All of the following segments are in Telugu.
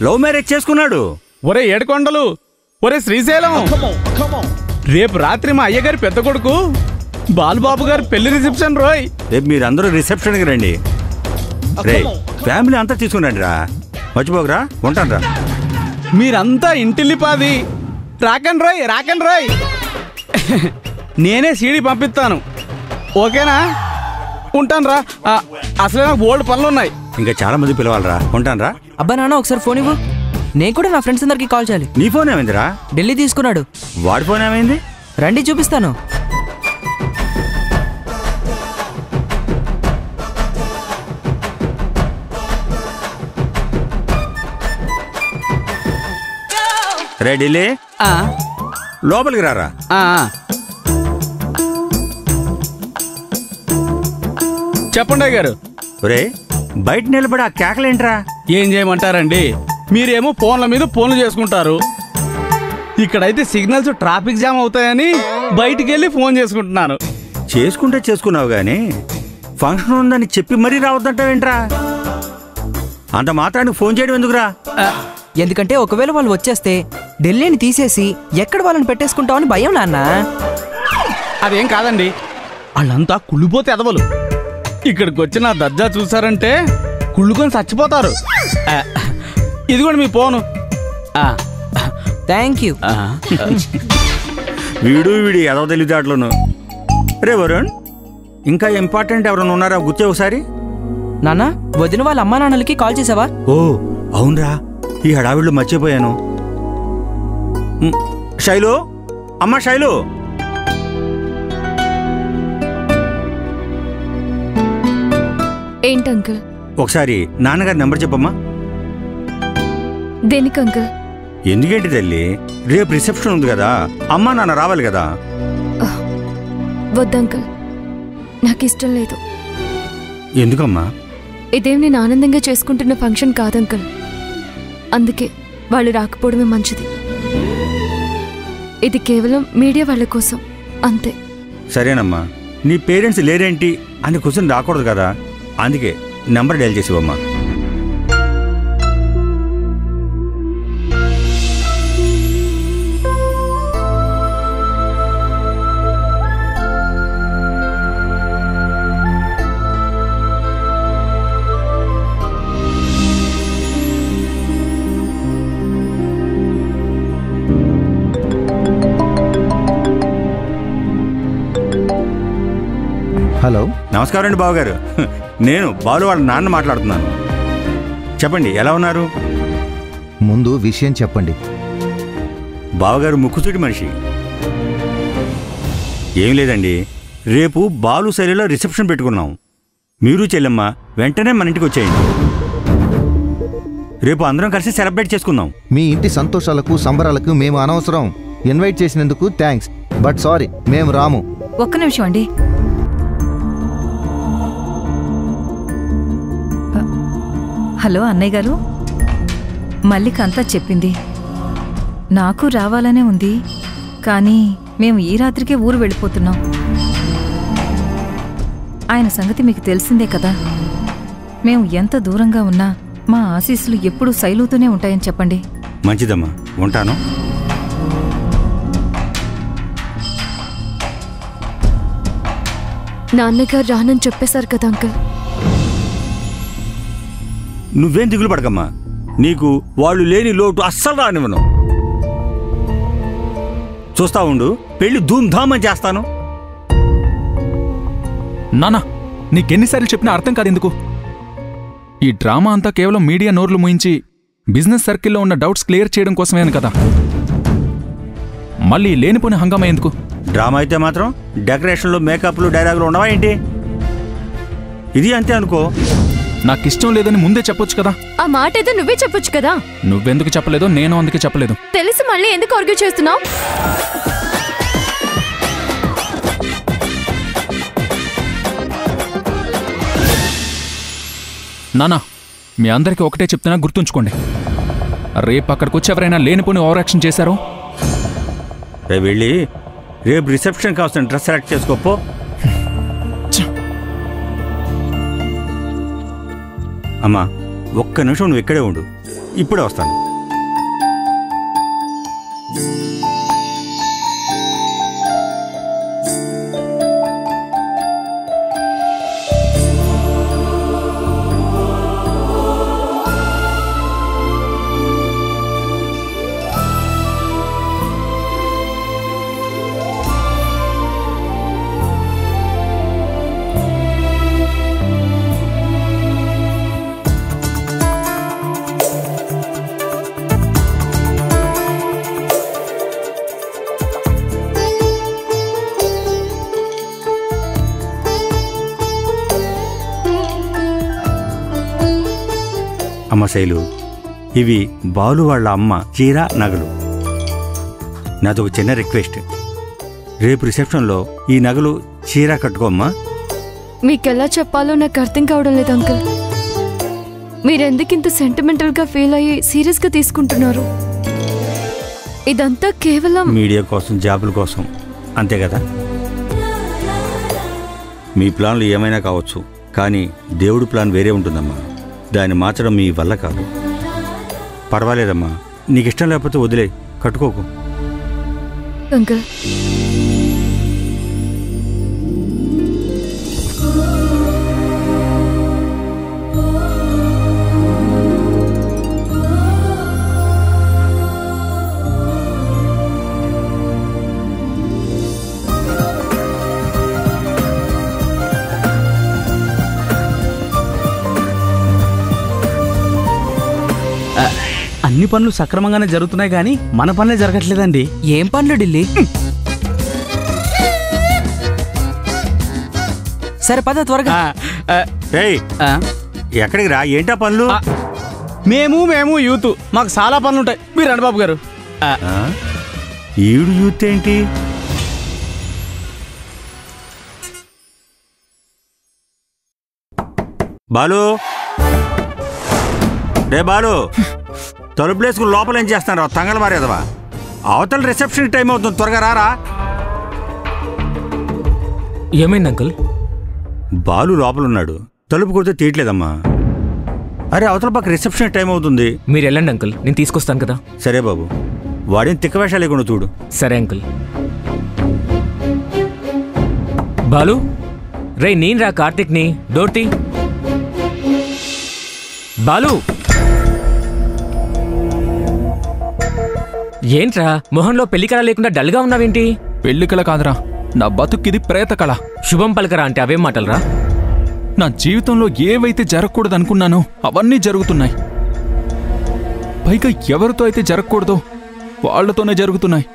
లవ్ మ్యారేజ్ చేసుకున్నాడు. ఒరే ఏడుకొండలు, ఒరే శ్రీశైలం, రేపు రాత్రి మా అయ్యగారి పెద్ద కొడుకు బాలుబాబు గారు పెళ్లి రిసెప్షన్ రోయ్. రేపు మీరందరూ రిసెప్షన్కి రండి. రే ఫ్యామిలీ అంతా తీసుకురండి రా, మర్చిపోకరా. ఉంటాను రా. మీరంతా ఇంటిల్లిపాది రాకండి రోయ్, రాకండి రోయ్. నేనే సీడీ పంపిస్తాను, ఓకేనా? ఉంటాను రా. అసలే నాకు బోల్డ్ పనులు ఉన్నాయి. ఇంకా చాలా మంది పిలవాలరా. ఉంటాను రా. అబ్బా నాన్న ఒకసారి ఫోన్ ఇవ్వు. నేను కూడా నా ఫ్రెండ్స్ అందరికి కాల్ చేయాలి. నీ ఫోన్ ఏమైందిరా? ఢిల్లీ తీసుకున్నాడు. వాడి ఫోన్ ఏమైంది? రండి చూపిస్తాను. రే ఢిల్లీ, లోపలికి రారా. చెప్పండి అయ్యగారు. రే బయట నిలబడి ఆ కేకలేంట్రా? ఏం చేయమంటారండి, మీరేమో ఫోన్ల మీద ఫోన్లు చేసుకుంటారు, ఇక్కడైతే సిగ్నల్స్ ట్రాఫిక్ జామ్ అవుతాయని బయటికి వెళ్ళి ఫోన్ చేసుకుంటున్నాను. చేసుకుంటే చేసుకున్నావు గానీ ఫంక్షన్ ఉందని చెప్పి మరీ రావద్దంటావేంట్రా? అంత మాత్రానికి ఫోన్ చేయడం ఎందుకురా? ఎందుకంటే ఒకవేళ వాళ్ళు వచ్చేస్తే ఢిల్లీని తీసేసి ఎక్కడ వాళ్ళని పెట్టేసుకుంటామని భయం నాన్న. అదేం కాదండి, వాళ్ళంతా కుళ్ళిపోతే ఎదవలు. ఇక్కడికి వచ్చి నా దర్జా చూసారంటే కుళ్ళుకొని చచ్చిపోతారు. ఇదిగోండి మీ ఫోను. Thank you. వీడి ఎదవ తెలివితేటలోను. రే వరుణ్, ఇంకా ఇంపార్టెంట్ ఎవరైనా ఉన్నారా? గుర్తే ఒకసారి. నాన్న వదిన వాళ్ళ అమ్మా నాన్నలకి కాల్ చేసావా? ఓ అవునరా, ఈ హడావిడిలో మర్చిపోయాను. శైలు, అమ్మా శైలు. ఏంటి అంకుల్? ఒకసారి నాన్నగారి నెంబర్ చెప్పమ్మా. దేనికి అంకుల్? ఎందుకేంటి తల్లి, రేపు రిసెప్షన్ ఉంది కదా, అమ్మా నాన్న రావాలి కదా. వద్దంకుల్, నాకు ఇష్టం లేదు. ఎందుకమ్మా? ఇదేం నేను ఆనందంగా చేసుకుంటున్న ఫంక్షన్ కాదంకుల్, అందుకే వాళ్ళు రాకపోవడమే మంచిది. ఇది కేవలం మీడియా వాళ్ళ కోసం అంతే. సరేనమ్మా, నీ పేరెంట్స్ లేరేంటి అని క్వశ్చన్ రాకూడదు కదా, అందుకే నెంబర్ డైల్ చేసివమ్మా. హలో, నమస్కారం అండి బావగారు. నేను బాలు వాళ్ళ నాన్న మాట్లాడుతున్నాను. చెప్పండి, ఎలా ఉన్నారు? ముందు విషయం చెప్పండి. బావగారు ముక్కుసూటి మనిషి. ఏం లేదండి, రేపు బాలు శైలిలో రిసెప్షన్ పెట్టుకున్నాం. మీరు చెల్లెమ్మ వెంటనే మన ఇంటికి వచ్చేయండి. రేపు అందరం కలిసి సెలబ్రేట్ చేసుకుందాం. మీ ఇంటి సంతోషాలకు సంబరాలకు మేము అనవసరం. ఇన్వైట్ చేసినందుకు థ్యాంక్స్, బట్ సారీ, మేము రాము. ఒక్క నిమిషం అండి. హలో అన్నయ్య గారు, మల్లిక అంతా చెప్పింది. నాకు రావాలనే ఉంది, కానీ మేము ఈ రాత్రికే ఊరు వెళ్ళిపోతున్నాం. ఆయన సంగతి మీకు తెలిసిందే కదా. మేము ఎంత దూరంగా ఉన్నా మా ఆశీస్సులు ఎప్పుడూ శైలుతూనే ఉంటాయని చెప్పండి. మంచిదమ్మా, ఉంటాను. నాన్నగారు రానని చెప్పేశారు కదా అంకుల్. నువ్వేం దిగులు పడకమ్మా, నీకు వాళ్ళు లేని లోటు అస్సలు రానివ్వను. చూస్తా ఉండు, పెళ్లి ధూమ్ధామ్ అని చేస్తాను. నానా, నీకెన్నిసార్లు చెప్పినా అర్థం కాదు ఎందుకు? ఈ డ్రామా అంతా కేవలం మీడియా నోర్లు మూయించి బిజినెస్ సర్కిల్లో ఉన్న డౌట్స్ క్లియర్ చేయడం కోసమే కదా. మళ్ళీ లేనిపోని హంగామా ఎందుకు? డ్రామా అయితే మాత్రం డెకరేషన్లు, మేకప్లు, డైలాగులు ఉండవా ఏంటి? ఇది అంతే అనుకో. నాకిష్టం లేదని ముందే చెప్పొచ్చు కదా. ఆ మాట ఏదో నువ్వే చెప్పొచ్చు కదా. నువ్వెందుకు చెప్పలేదు, నేను అందుకే చెప్పలేదు. తెలిసి మళ్ళీ ఎందుకు ఆర్గ్యూ చేస్తున్నావు? నానా, మీ అందరికీ ఒకటే చెప్తున్నా, గుర్తుంచుకోండి. రేపు అక్కడికొచ్చి ఎవరైనా లేనిపోని ఓవర్ యాక్షన్ చేశారో, వెళ్ళి రేపు రిసెప్షన్ కావాల్సిన డ్రెస్ సెలెక్ట్ చేసుకోపో. అమ్మా ఒక్క నిమిషం నువ్వు ఇక్కడే ఉండు, ఇప్పుడే వస్తాను. అమ్మ శైలు, ఇవి బాలు వాళ్ళ అమ్మ చీర నగలు. నాదొక చిన్న రిక్వెస్ట్, రేపు రిసెప్షన్లో ఈ నగలు చీర కట్టుకోమ్మా. మీకెలా చెప్పాలో నాకు అర్థం కావడం లేదు అంకుల్. మీరెందుకింత సెంటిమెంటల్గా ఫీల్ అయ్యి సీరియస్గా తీసుకుంటున్నారు? ఇదంతా కేవలం మీడియా కోసం, జాబుల కోసం, అంతే కదా? మీ ప్లాన్లు ఏమైనా కావచ్చు, కానీ దేవుడి ప్లాన్ వేరే ఉంటుందమ్మా. దాన్ని మార్చడం మీ వల్ల కాదు. పర్వాలేదమ్మా, నీకు ఇష్టం లేకపోతే వదిలే, కట్టుకోకు. అంకుల్, అన్ని పనులు సక్రమంగానే జరుగుతున్నాయి కానీ మన పనులే జరగట్లేదండి. ఏం పనులు ఢిల్లీ? సరే పద త్వరగా. ఏయ్, ఎక్కడికి రా? ఏంటా పనులు? మేము యూత్, మాకు చాలా పనులు ఉంటాయి. మీరు రండి బాబు గారు. ఈడు యూత్ ఏంటి? బాలు, రే బాలు, తలుపులేసుకుని లోపల ఏం చేస్తాను రా తంగల మారేదవా? అవతల రిసెప్షన్ టైం అవుతుంది, త్వరగా రారా. ఏమైంది అంకుల్? బాలు లోపలున్నాడు, తలుపు కొడితే తీయట్లేదమ్మా. అరే అవతల పక్క రిసెప్షన్ టైం అవుతుంది. మీరు వెళ్ళండి అంకుల్, నేను తీసుకొస్తాను కదా. సరే బాబు, వాడేం తిక్క వేషాలు లేకుండా చూడు. సరే అంకుల్. బాలు, రే నేను రా కార్తిక్ని, డోర్ తీ. బాలు, ఏంట్రా మొహంలో పెళ్లి కళ లేకుండా డల్గా ఉన్నావేంటి? పెళ్లి కళ కాదురా, నా బతుక్కిది ప్రేత కళ. శుభం పలకరా అంటే అవేం మాటలరా? నా జీవితంలో ఏవైతే జరగకూడదనుకున్నానో అవన్నీ జరుగుతున్నాయి. పైగా ఎవరితో అయితే జరగకూడదో వాళ్లతోనే జరుగుతున్నాయి.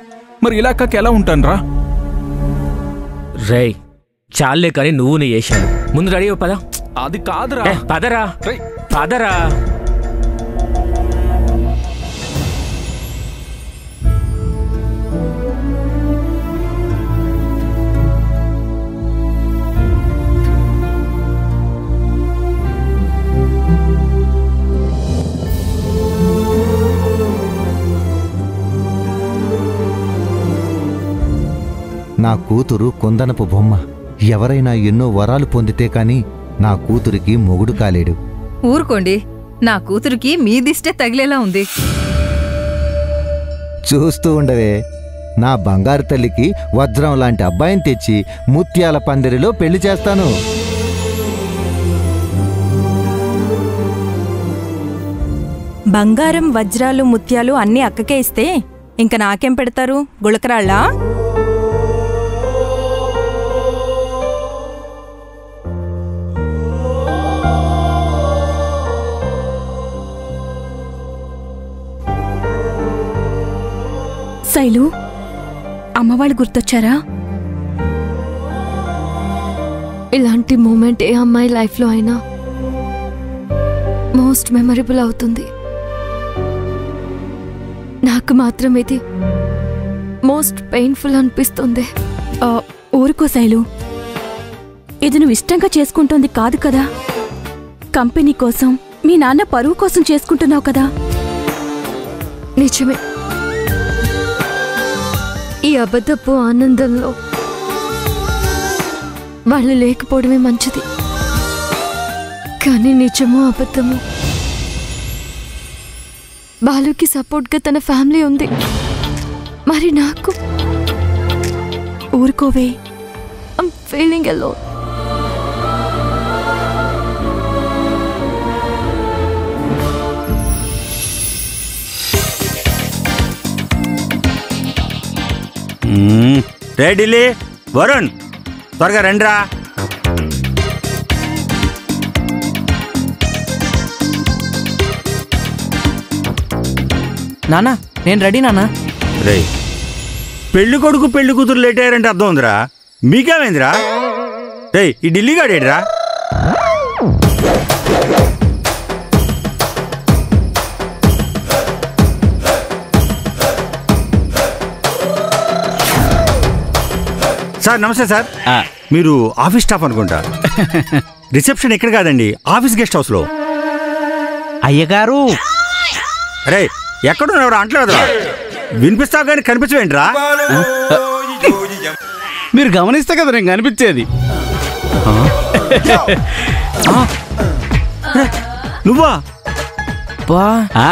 మరి ఇలాకాకి ఎలా ఉంటానురా? రే చాలే కానీ నువ్వు నీ వేశాను. ముందు రెడీ పదా. అది కాదురా. పదరా పదరా. నా కూతురు కుందనపు బొమ్మ. ఎవరైనా ఎన్నో వరాలు పొందితే కాని నా కూతురికి మొగుడు కాలేడు. ఊరుకోండి, నా కూతురికి మీ దిష్టే తగిలేలా ఉంది. చూస్తూ ఉండవే, నా బంగారు తల్లికి వజ్రం లాంటి అబ్బాయిని తెచ్చి ముత్యాల పందిరిలో పెళ్లి చేస్తాను. బంగారం, వజ్రాలు, ముత్యాలు అన్నీ అక్కకే ఇస్తే ఇంక నాకేం పెడతారు? గుళకరాళ్ళా? శైలు, అమ్మవాళ్ళు గుర్తొచ్చారా? ఇలాంటి మూమెంట్ ఏ అమ్మాయి లైఫ్లో అయినా మోస్ట్ మెమరబుల్ అవుతుంది. నాకు మాత్రం ఇది మోస్ట్ పెయిన్ఫుల్ అనిపిస్తుంది. ఊరుకో శైలు, ఇది నువ్వు ఇష్టంగా చేసుకుంటోంది కాదు కదా. కంపెనీ కోసం, మీ నాన్న పరువు కోసం చేసుకుంటున్నావు కదా. నిజమే, ఈ అబద్ధపు ఆనందంలో వాళ్ళు లేకపోవడమే మంచిది. కానీ నిజమో అబద్ధమో బాలుకి సపోర్ట్గా తన ఫ్యామిలీ ఉంది. మరి నాకు ఊరుకోవే. I'm feeling alone. రే ఢిల్లీ, వరుణ్ త్వరగా రండిరా. నానా నేను రెడీ నానా. రే పెళ్లి కొడుకు పెళ్లి కూతురు లేట్ అయ్యారంటే అర్థం ఉందిరా. మీకేమైందిరా? రే ఈ ఢిల్లీ గాడేడ్రా? సార్ నమస్తే సార్. మీరు ఆఫీస్ స్టాఫ్ అనుకుంటా. రిసెప్షన్ ఇక్కడ కాదండి, ఆఫీస్ గెస్ట్ హౌస్ లో. అయ్యగారు అరే ఎక్కడున్నావు? అంటలేదురా, వినిపిస్తావు కానీ కనిపించవేంట్రా? మీరు గమనిస్తే కదా నేను కనిపించేది. నువ్వా? ఆ,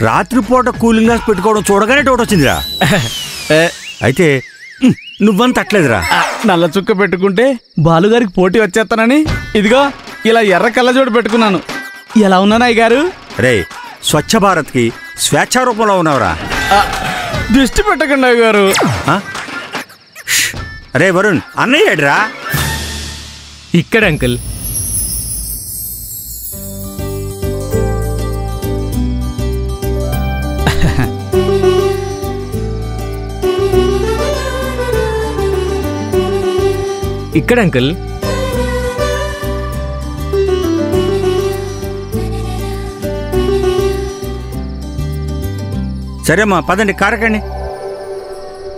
రాత్రిపూట కూలింగ్ గ్లాస్ పెట్టుకోవడం చూడగానే డౌట్ వచ్చిందిరా. అయితే నువ్వంత అట్లేదురా. నల్ల చుక్క పెట్టుకుంటే బాలుగారికి పోటీ వచ్చేస్తానని ఇదిగో ఇలా ఎర్ర కళ్ళజోడు పెట్టుకున్నాను. ఎలా ఉన్నాను అయ్యగారు? రే స్వచ్ఛ భారత్ కి స్వేచ్ఛారూపంలో ఉన్నావురా. దృష్టి పెట్టకండి అయ్యగారు. అరే వరుణ్, అన్నయ్య ఏడ్రా? ఇక్కడ అంకుల్. ఇక్కడ అంకుల్. సరేమ్మా పదండి, కారకండి.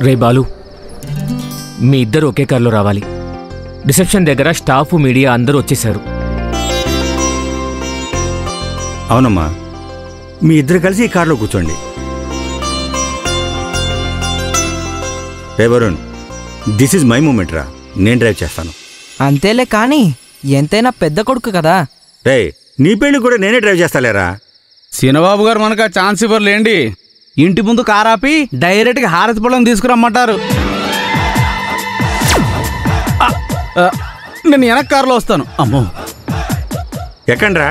రే బాలు, మీ ఇద్దరు ఒకే కారులో రావాలి. రిసెప్షన్ దగ్గర స్టాఫ్ మీడియా అందరూ వచ్చేసారు. అవునమ్మా, మీ ఇద్దరు కలిసి ఈ కారులో కూర్చోండి. రే Varun, this is my moment రా, నేను డ్రైవ్ చేస్తాను. అంతేలే కానీ ఎంతైనా పెద్ద కొడుకు కదా. రే నీ పెళ్లి కూడా నేనే డ్రైవ్ చేస్తాలేరా. సీనబాబు గారు మనకు ఆ ఛాన్స్ ఇవ్వరులేండి. ఇంటి ముందు కారాపి డైరెక్ట్గా హారతి పళ్ళం తీసుకురమ్మంటారు. నేను వెనక కారులో వస్తాను. అమ్మో ఎక్కండ్రా.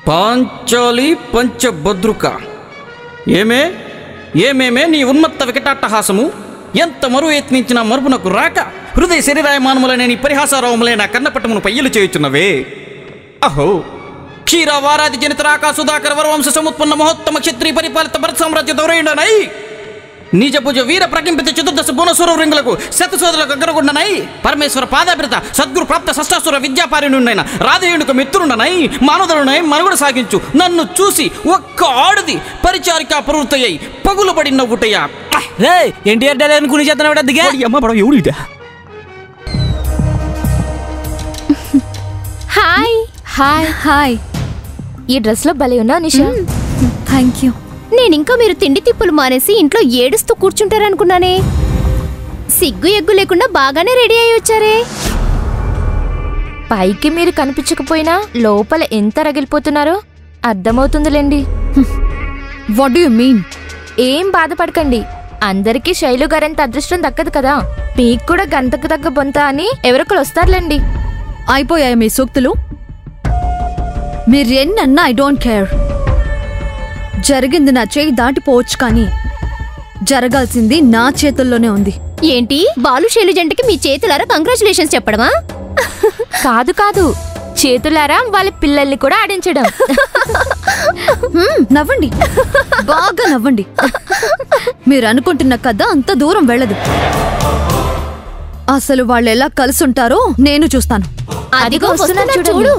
పాంచాలి పంచభద్రుక. ఏమేమే నీ ఉన్మత్త వికటాట్టహాసము ఎంత మరువు యత్నించిన మరుపునకు రాక హృదయ శరీరాయమానములనే నీ పరిహాసారవములే నా కన్నపట్టమును పయ్యలు చేయుచున్నవే. అహో క్షీరవారాది జనితరాకా సుధాకర వరవంశ సముత్పన్న మహోత్తమ క్షత్రియ పరిపాలిత భరత సామ్రాజ్య దౌరయుండనై నిజభుజ వీర ప్రకింపిత చతుర్దశ భువనసుర రింగులకు శతసోదరులకు అగ్గరగుండనై పరమేశ్వర పాదాభిరత సద్గురు ప్రాప్త షష్టాసుర విద్యాపారిణుండైన రాధేయునికి మిత్రుండనై మానవుడునై మనుగడ సాగించు నన్ను చూసి ఒక్క ఆడుది పరిచారికా ప్రవృత్తయ్యి పగులుబడి నవ్వుటయ్యా. ఎన్టీఆర్ డాలీ అనుకుని చేతన హాయ్ హాయ్ హాయ్. ఈ డ్రెస్లో భలే ఉన్నా నిషా. Thank you. నేనింకా మీరు తిండి తిప్పులు మానేసి ఇంట్లో ఏడుస్తూ కూర్చుంటారనుకున్నానే. సిగ్గు ఎగ్గు లేకుండా బాగానే రెడీ అయ్యి వచ్చారే. పైకి మీరు కనిపించకపోయినా లోపల ఎంత రగిలిపోతున్నారో అర్థమవుతుందిలేండి. What do you mean? ఏం బాధపడకండి, అందరికీ శైలు గారంత అదృష్టం దక్కదు కదా. మీకు కూడా గంతకు తగ్గ బొంత అని ఎవరొకరు వస్తారులేండి. అయిపోయాయి మీ సూక్తులు. మీరెన్నన్నా ఐ డోంట్ కేర్. జరిగింది నా చేయి దాటిపోవచ్చు కానీ జరగాల్సింది నా చేతుల్లోనే ఉంది. ఏంటి బాలు శైలు జంటకి మీ చేతులారా కంగ్రాచులేషన్స్ చెప్పడమా? కాదు కాదు, చేతులారా వాళ్ళ పిల్లల్ని కూడా ఆడించడం. నవ్వండి, బాగా నవ్వండి. మీరు అనుకుంటున్న కథ అంత దూరం వెళ్ళదు. అసలు వాళ్ళు ఎలా కలిసుంటారో నేను చూస్తాను. అదిగో వస్తున్నా చూడు.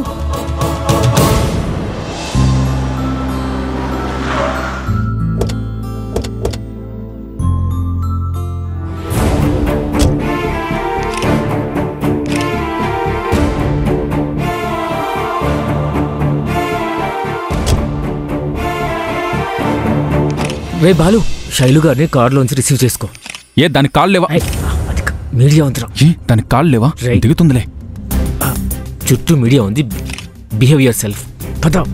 రే బాలు, శైలు గారిని కారులోంచి రిసీవ్ చేసుకో. ఏ దానికి కాళ్ళు లేవా? మీడియా ఉందిరా. ఏ దానికి కాళ్ళు లేవా? దిగుతుందిలే. చుట్టూ మీడియా ఉంది. Behave yourself. పద.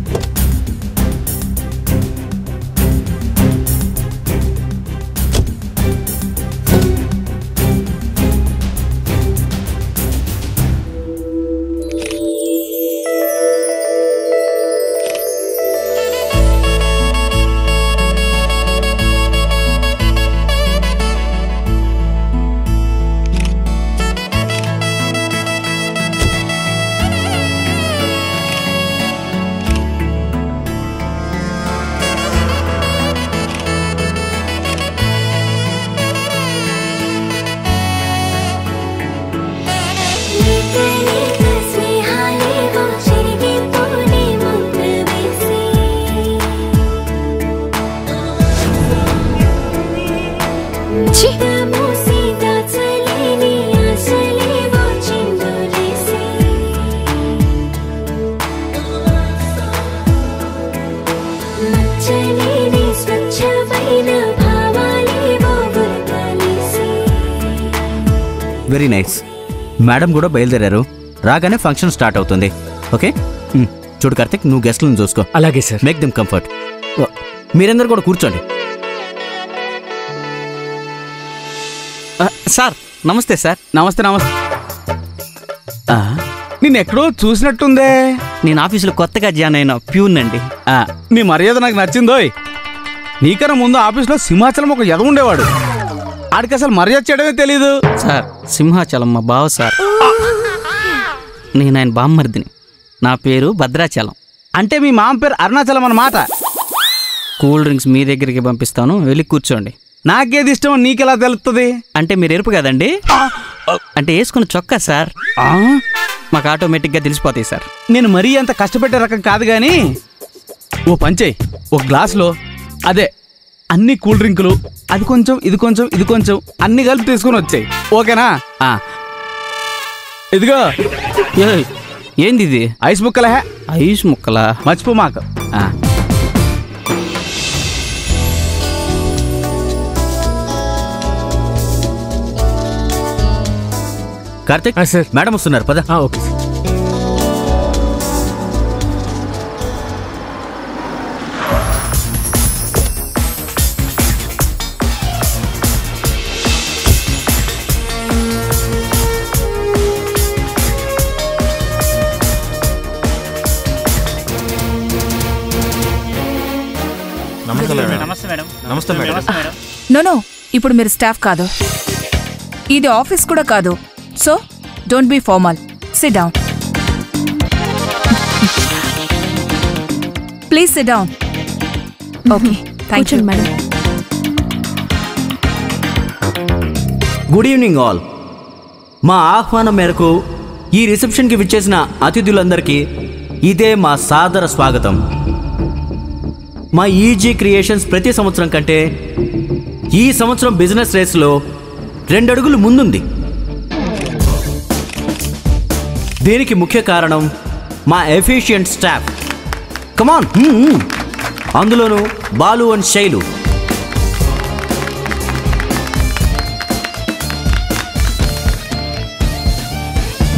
Very nice. మేడం కూడా బయలుదేరారు. రాగానే ఫంక్షన్ స్టార్ట్ అవుతుంది. ఓకే చూడు కార్తిక్, నువ్వు గెస్ట్లను చూసుకో. అలాగే సార్. Make them comfort. మీరందరూ కూడా కూర్చోండి. సార్ నమస్తే సార్. నమస్తే. నమస్తే. నిన్నెక్కడో చూసినట్టుందే. నేను ఆఫీసులో కొత్తగా జాయిన్ అయిన ప్యూన్ అండి. నీ మర్యాద నాకు నచ్చిందోయ్. నీకన్నా ముందు ఆఫీస్లో సింహాచలం ఒక ఎద ఉండేవాడు. ఆడికి అసలు మర్యాద చేయడమే తెలీదు. సార్ సింహాచలం మా బావ సార్. నేను ఆయన బామ్మర్దిని. నా పేరు భద్రాచలం. అంటే మీ మామ పేరు అరుణాచలం అన్నమాట. కూల్ డ్రింక్స్ మీ దగ్గరికి పంపిస్తాను, వెళ్ళి కూర్చోండి. నాకేది ఇష్టం నీకెలా తెలుస్తుంది? అంటే మీరు ఎరుపు కదండి, అంటే వేసుకున్న చొక్కా సార్. మాకు ఆటోమేటిక్గా తెలిసిపోతాయి సార్. నేను మరీ అంత కష్టపెట్టే రకం కాదు కానీ ఓ పంచేయి. ఒక గ్లాసులో అదే అన్ని కూల్ డ్రింకులు, అది కొంచెం ఇది కొంచెం ఇది కొంచెం అన్ని కలిపి తీసుకుని వచ్చాయి. ఓకేనా? ఇదిగో. ఏంది ఇది? ఐస్ ముక్కలే. ఐస్ ముక్కలా? మర్చిపో మాకు. కార్తిక్ సార్, మేడం వస్తున్నారు పద. Okay sir. నో, ఇప్పుడు మీరు స్టాఫ్ కాదు, ఇది ఆఫీస్ కూడా కాదు. So don't be formal. Sit down please. Sit down. Okay, thank you madam. Good evening all. మా ఆహ్వానం మేరకు ఈ రిసెప్షన్కి విచ్చేసిన అతిథులందరికీ ఇదే మా సాదర స్వాగతం. మా ఈజీ క్రియేషన్స్ ప్రతి సంవత్సరం కంటే ఈ సంవత్సరం బిజినెస్ రేస్లో 2 అడుగులు ముందుంది. దీనికి ముఖ్య కారణం మా ఎఫిషియంట్ స్టాఫ్. కమాన్. అందులోనూ బాలు అండ్ శైలు.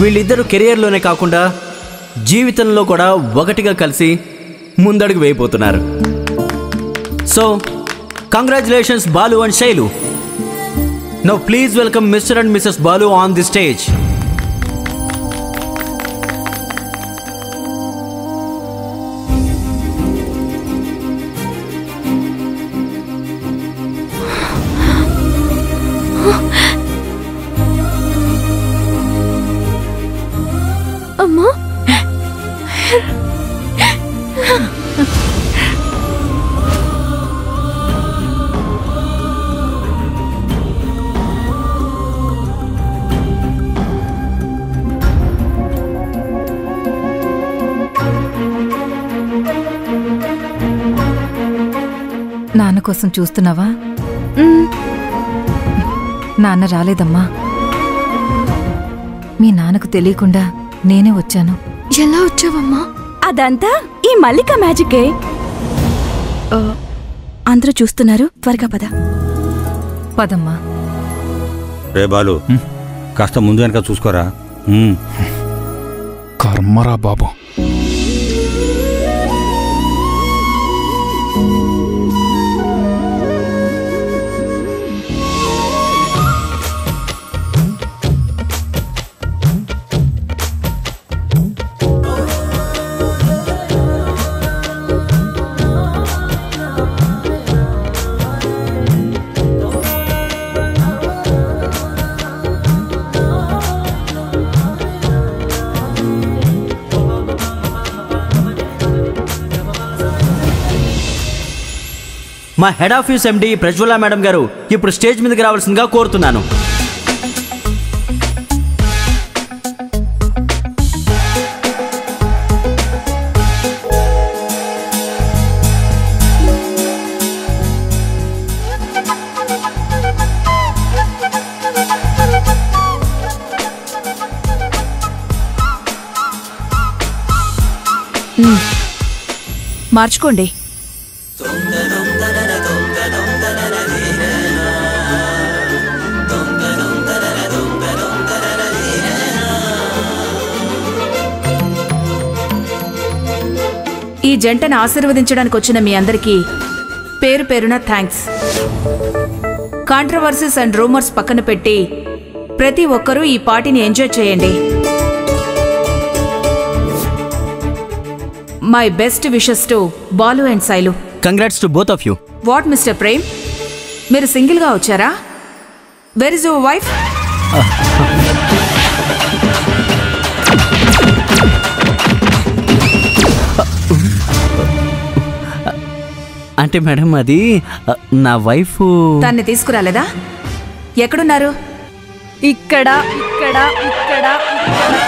వీళ్ళిద్దరూ కెరియర్లోనే కాకుండా జీవితంలో కూడా ఒకటిగా కలిసి ముందడుగు వేయబోతున్నారు. So congratulations Balu and Shailu. Now please welcome Mr and Mrs Balu on the stage. అమ్మా, కోసం చూస్తున్నావా? నాన్న రాలేదమ్మా. మీ నాన్నకు తెలియకుండా నేనే వచ్చాను. ఎలా వచ్చావమ్మా? అదంతా ఈ మల్లిక మ్యాజికే. అందరూ చూస్తున్నారు, త్వరగా పద. పదమ్మా. రే బాలు, కాస్త ముందు వెనక చూసుకోరా. కర్మరా బాబు. మా హెడ్ ఆఫీస్ ఎండి ప్రజ్వల మేడం గారు ఇప్పుడు స్టేజ్ మీదకి రావాల్సిందిగా కోరుతున్నాను. మార్చుకోండి. ఈ జంటను ఆశీర్వదించడానికి వచ్చిన మీ అందరికీ పేరు పేరున థ్యాంక్స్. కాంట్రవర్సీస్ అండ్ రూమర్స్ పక్కన పెట్టి ప్రతి ఒక్కరూ ఈ పార్టీని ఎంజాయ్ చేయండి. My best wishes to Balu and Sailu. Congrats to both of you. What Mr Prem, మీరు సింగిల్గా వచ్చారా? Where is your wife? అంటే మేడం అది నా వైఫ్. దాన్ని తీసుకురాలేదా? ఎక్కడున్నారు? ఇక్కడ ఇక్కడ ఇక్కడ ఇక్కడ